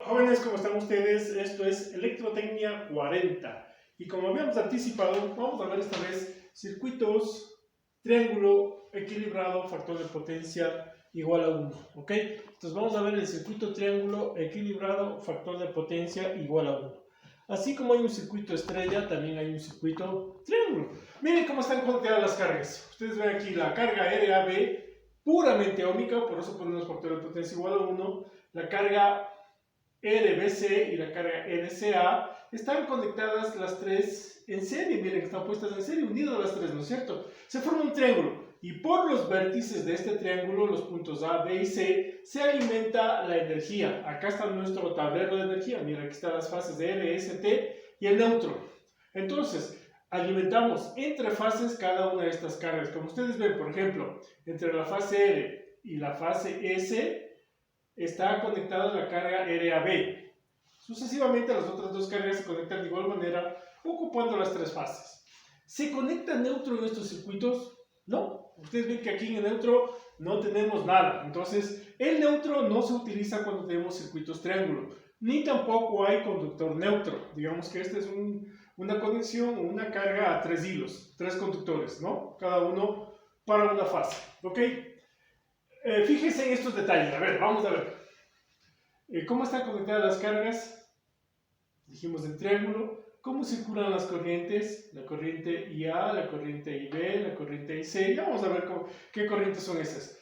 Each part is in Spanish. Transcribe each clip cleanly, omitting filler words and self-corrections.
Jóvenes, ¿cómo están ustedes? Esto es Electrotecnia 40 y como habíamos anticipado, vamos a ver esta vez circuitos, triángulo equilibrado, factor de potencia igual a 1, ¿ok? Entonces vamos a ver el circuito triángulo equilibrado, factor de potencia igual a 1. Así como hay un circuito estrella, también hay un circuito triángulo. Miren cómo están conectadas las cargas. Ustedes ven aquí la carga RAB puramente óhmica, por eso ponemos factor de potencia igual a 1. La carga RBC y la carga RCA están conectadas las tres en serie. Miren que están puestas en serie, unidas las tres, ¿no es cierto? Se forma un triángulo y por los vértices de este triángulo, los puntos A, B y C, se alimenta la energía. Acá está nuestro tablero de energía. Miren, aquí están las fases de R, S, T y el neutro. Entonces, alimentamos entre fases cada una de estas cargas. Como ustedes ven, por ejemplo, entre la fase R y la fase S, está conectada la carga RAB. Sucesivamente las otras dos cargas se conectan de igual manera, ocupando las tres fases. ¿Se conecta neutro en estos circuitos? No. Ustedes ven que aquí en el neutro no tenemos nada. Entonces, el neutro no se utiliza cuando tenemos circuitos triángulo, ni tampoco hay conductor neutro. Digamos que esta es una conexión, una carga a tres hilos, tres conductores, ¿no? Cada uno para una fase, ¿ok? Fíjense en estos detalles. A ver, vamos a ver. ¿Cómo están conectadas las cargas? Dijimos el triángulo. ¿Cómo circulan las corrientes? La corriente IA, la corriente IB, la corriente IC. Ya vamos a ver qué corrientes son esas.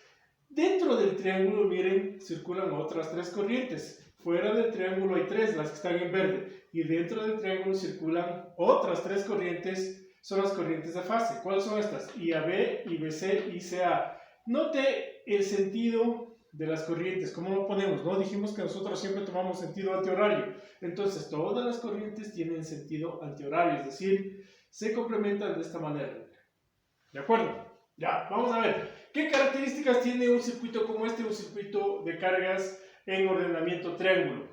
Dentro del triángulo, miren, circulan otras tres corrientes. Fuera del triángulo hay tres, las que están en verde. Y dentro del triángulo circulan otras tres corrientes. Son las corrientes de fase. ¿Cuáles son estas? IAB, IBC, ICA. Note el sentido de las corrientes, ¿cómo lo ponemos? ¿No? Dijimos que nosotros siempre tomamos sentido antihorario. Entonces, todas las corrientes tienen sentido antihorario, es decir, se complementan de esta manera. ¿De acuerdo? Ya, vamos a ver. ¿Qué características tiene un circuito como este, un circuito de cargas en ordenamiento triángulo?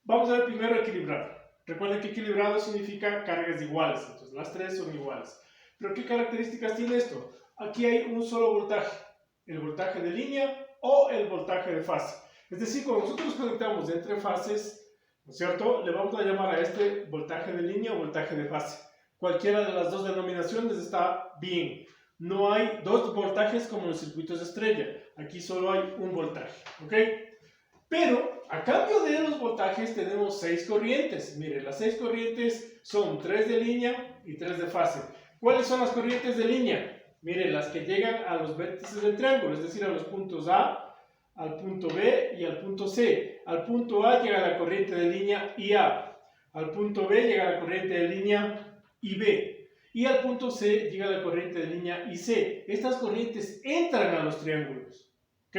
Vamos a ver primero equilibrado. Recuerden que equilibrado significa cargas iguales, entonces las tres son iguales. ¿Pero qué características tiene esto? Aquí hay un solo voltaje, el voltaje de línea o el voltaje de fase. Es decir, cuando nosotros conectamos entre fases, ¿no es cierto?, le vamos a llamar a este voltaje de línea o voltaje de fase. Cualquiera de las dos denominaciones está bien. No hay dos voltajes como en los circuitos de estrella. Aquí solo hay un voltaje, ¿ok? Pero, a cambio de los voltajes, tenemos 6 corrientes. Miren, las 6 corrientes son 3 de línea y 3 de fase. ¿Cuáles son las corrientes de línea? Miren, las que llegan a los vértices del triángulo, es decir, a los puntos A, al punto B y al punto C. Al punto A llega la corriente de línea IA, al punto B llega la corriente de línea IB y al punto C llega la corriente de línea IC. Estas corrientes entran a los triángulos, ¿ok?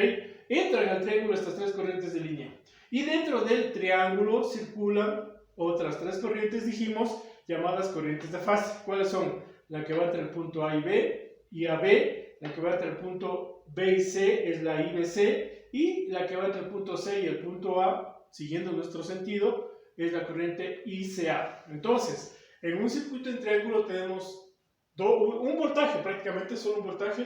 Entran al triángulo estas tres corrientes de línea. Y dentro del triángulo circulan otras tres corrientes, dijimos, llamadas corrientes de fase. ¿Cuáles son? La que va entre el punto A y B, y AB, la que va entre el punto B y C es la IBC, y la que va entre el punto C y el punto A, siguiendo nuestro sentido, es la corriente ICA. Entonces, en un circuito en triángulo tenemos un voltaje, prácticamente solo un voltaje.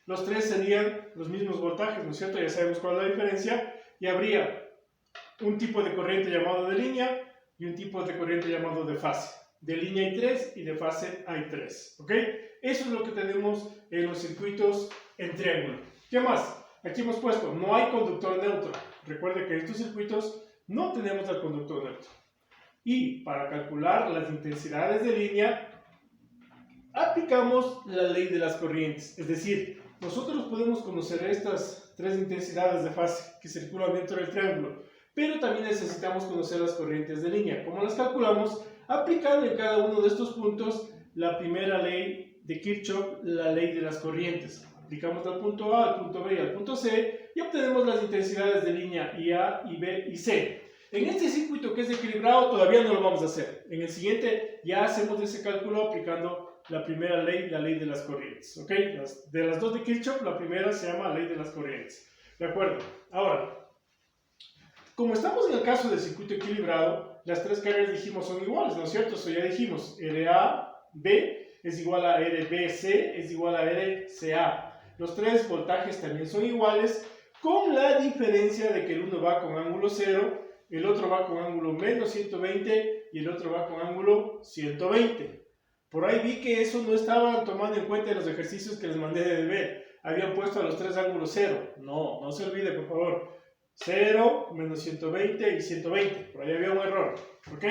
Los tres serían los mismos voltajes, ¿no es cierto? Ya sabemos cuál es la diferencia. Y habría un tipo de corriente llamado de línea y un tipo de corriente llamado de fase. De línea hay 3 y de fase hay 3, ¿ok? Eso es lo que tenemos en los circuitos en triángulo. ¿Qué más? Aquí hemos puesto, no hay conductor neutro. Recuerde que en estos circuitos no tenemos el conductor neutro. Y para calcular las intensidades de línea, aplicamos la ley de las corrientes. Es decir, nosotros podemos conocer estas tres intensidades de fase que circulan dentro del triángulo, pero también necesitamos conocer las corrientes de línea. ¿Cómo las calculamos? Aplicando en cada uno de estos puntos la primera ley de Kirchhoff, la ley de las corrientes. Aplicamos al punto A, al punto B y al punto C y obtenemos las intensidades de línea IA, IB y C. En este circuito que es equilibrado todavía no lo vamos a hacer. En el siguiente ya hacemos ese cálculo aplicando la primera ley, la ley de las corrientes. ¿Ok? De las dos de Kirchhoff, la primera se llama ley de las corrientes. ¿De acuerdo? Ahora, como estamos en el caso del circuito equilibrado, las tres cargas dijimos son iguales, ¿no es cierto? Eso ya dijimos, RAB es igual a RBC es igual a RCA. Los tres voltajes también son iguales, con la diferencia de que el uno va con ángulo cero el otro va con ángulo menos 120 y el otro va con ángulo 120. Por ahí vi que eso no estaban tomando en cuenta en los ejercicios que les mandé de deber. Habían puesto a los tres ángulos 0. No, no se olvide, por favor. 0, menos 120 y 120. Por ahí había un error. ¿Ok?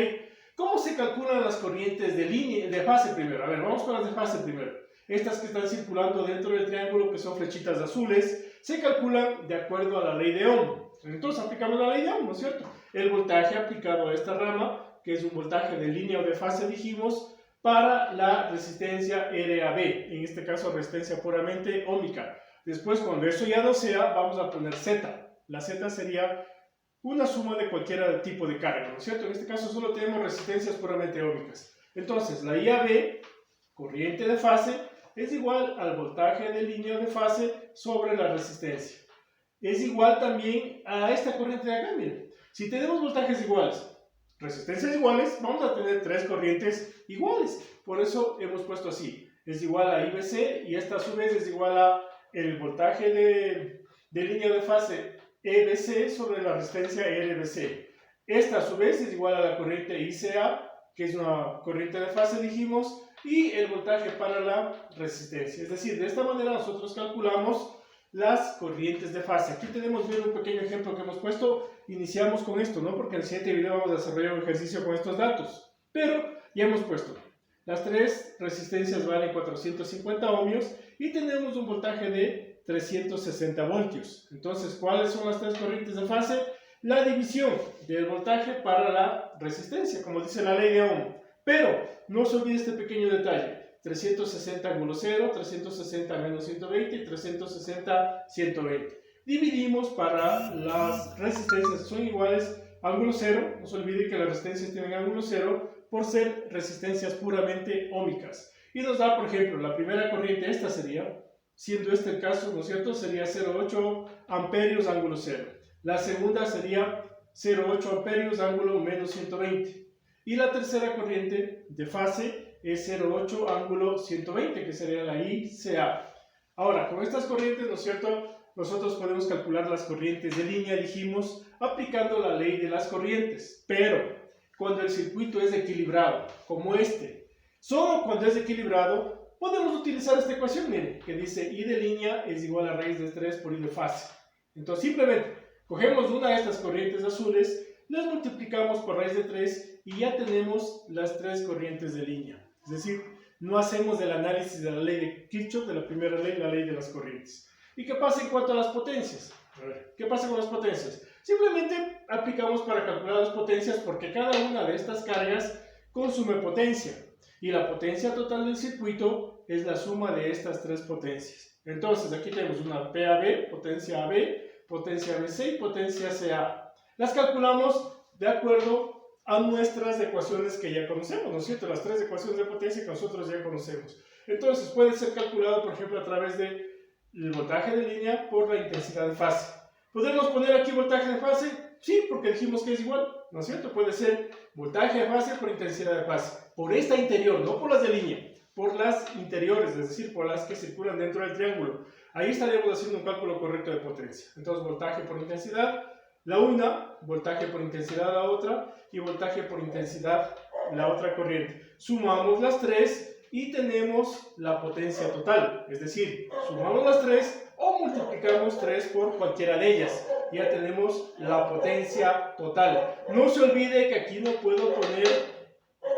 ¿Cómo se calculan las corrientes de fase primero? A ver, vamos con las de fase primero. Estas que están circulando dentro del triángulo, que son flechitas azules, se calculan de acuerdo a la ley de Ohm. Entonces aplicamos la ley de Ohm, ¿no es cierto? El voltaje aplicado a esta rama, que es un voltaje de línea o de fase, dijimos, para la resistencia RAB, en este caso resistencia puramente óhmica. Después, cuando eso ya no sea, vamos a poner Z. La Z sería una suma de cualquier tipo de carga, ¿no es cierto? En este caso solo tenemos resistencias puramente óhmicas. Entonces, la IAB, corriente de fase, es igual al voltaje de línea de fase sobre la resistencia. Es igual también a esta corriente de acá, miren. Si tenemos voltajes iguales, resistencias iguales, vamos a tener tres corrientes iguales. Por eso hemos puesto así. Es igual a IBC y esta a su vez es igual a el voltaje de línea de fase EBC sobre la resistencia RBC. Esta a su vez es igual a la corriente ICA, que es una corriente de fase, dijimos, y el voltaje para la resistencia. Es decir, de esta manera nosotros calculamos las corrientes de fase. Aquí tenemos bien un pequeño ejemplo que hemos puesto. Iniciamos con esto, ¿no? Porque en el siguiente video vamos a desarrollar un ejercicio con estos datos. Pero ya hemos puesto. Las tres resistencias valen 450 ohmios y tenemos un voltaje de 360 voltios. Entonces, ¿cuáles son las tres corrientes de fase? La división del voltaje para la resistencia, como dice la ley de Ohm. Pero no se olvide este pequeño detalle. 360 ángulo 0, 360 menos 120 y 360 120. Dividimos para las resistencias que son iguales ángulo 0. No se olvide que las resistencias tienen ángulo 0 por ser resistencias puramente óhmicas. Y nos da, por ejemplo, la primera corriente, esta sería, siendo este el caso, ¿no es cierto? Sería 0,8 amperios ángulo 0. La segunda sería 0,8 amperios ángulo menos 120. Y la tercera corriente de fase es 0,8 ángulo 120, que sería la ICA. Ahora, con estas corrientes, ¿no es cierto?, nosotros podemos calcular las corrientes de línea, dijimos, aplicando la ley de las corrientes. Pero, cuando el circuito es equilibrado, como este, solo cuando es equilibrado, podemos utilizar esta ecuación, miren, que dice I de línea es igual a raíz de 3 por I de fase. Entonces, simplemente, cogemos una de estas corrientes azules, las multiplicamos por raíz de 3 y ya tenemos las tres corrientes de línea. Es decir, no hacemos el análisis de la ley de Kirchhoff, de la primera ley, la ley de las corrientes. ¿Y qué pasa en cuanto a las potencias? A ver, ¿qué pasa con las potencias? Simplemente aplicamos para calcular las potencias porque cada una de estas cargas consume potencia. Y la potencia total del circuito es la suma de estas tres potencias. Entonces, aquí tenemos una PAB, potencia AB, potencia ABC y potencia CA. Las calculamos de acuerdo a nuestras ecuaciones que ya conocemos, ¿no es cierto? Las tres ecuaciones de potencia que nosotros ya conocemos. Entonces, puede ser calculado, por ejemplo, a través del voltaje de línea por la intensidad de fase. ¿Podemos poner aquí voltaje de fase? Sí, porque dijimos que es igual, ¿no es cierto? Puede ser voltaje de fase por intensidad de fase. Por esta interior, no por las de línea, por las interiores, es decir, por las que circulan dentro del triángulo. Ahí estaríamos haciendo un cálculo correcto de potencia. Entonces, voltaje por intensidad, la una, voltaje por intensidad la otra, y voltaje por intensidad la otra corriente. Sumamos las tres y tenemos la potencia total. Es decir, sumamos las tres o multiplicamos 3 por cualquiera de ellas. Ya tenemos la potencia total. No se olvide que aquí no puedo poner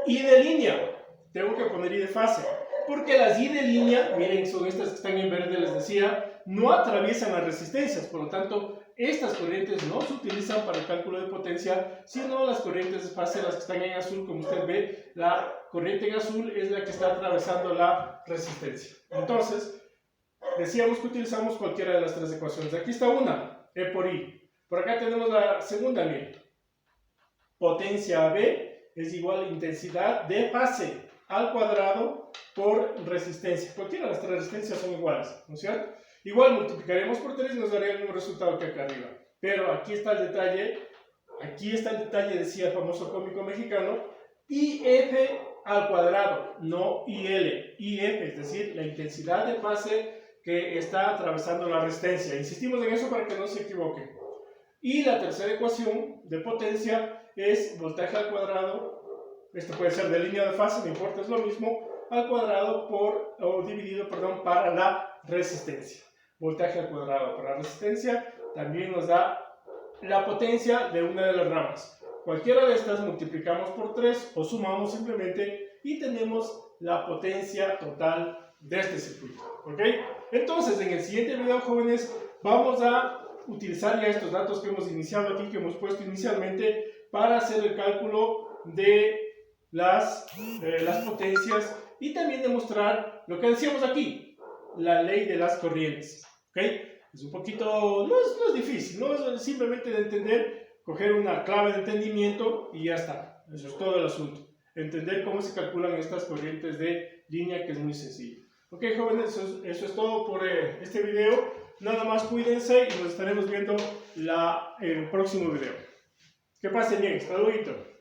I de línea. Tengo que poner I de fase. Porque las I de línea, miren, son estas que están en verde, les decía, no atraviesan las resistencias. Por lo tanto, estas corrientes no se utilizan para el cálculo de potencia, sino las corrientes de fase, las que están en azul, como usted ve, la corriente en azul es la que está atravesando la resistencia. Entonces, decíamos que utilizamos cualquiera de las tres ecuaciones. Aquí está una, E por I. Por acá tenemos la segunda, miren. Potencia AB es igual a intensidad de fase al cuadrado por resistencia. Cualquiera de las tres resistencias son iguales, ¿no es cierto? Igual multiplicaremos por 3 y nos daría el mismo resultado que acá arriba. Pero aquí está el detalle, decía el famoso cómico mexicano, IF al cuadrado, no IL. IF, es decir, la intensidad de fase que está atravesando la resistencia. Insistimos en eso para que no se equivoquen. Y la tercera ecuación de potencia es voltaje al cuadrado, esto puede ser de línea de fase, no importa, es lo mismo, al cuadrado dividido para la resistencia. Voltaje al cuadrado para la resistencia también nos da la potencia de una de las ramas. Cualquiera de estas multiplicamos por 3 o sumamos simplemente y tenemos la potencia total de este circuito. ¿Ok? Entonces, en el siguiente video, jóvenes, vamos a utilizar ya estos datos que hemos iniciado aquí, que hemos puesto inicialmente, para hacer el cálculo de las potencias y también demostrar lo que decíamos aquí, la ley de las corrientes. ¿Ok? Es un poquito, no es difícil, no es simplemente de entender, coger una clave de entendimiento y ya está. Eso es todo el asunto. Entender cómo se calculan estas corrientes de línea, que es muy sencillo. Ok, jóvenes, eso es todo por este video. Nada más, cuídense y nos estaremos viendo en el próximo video. Que pasen bien, hasta luego.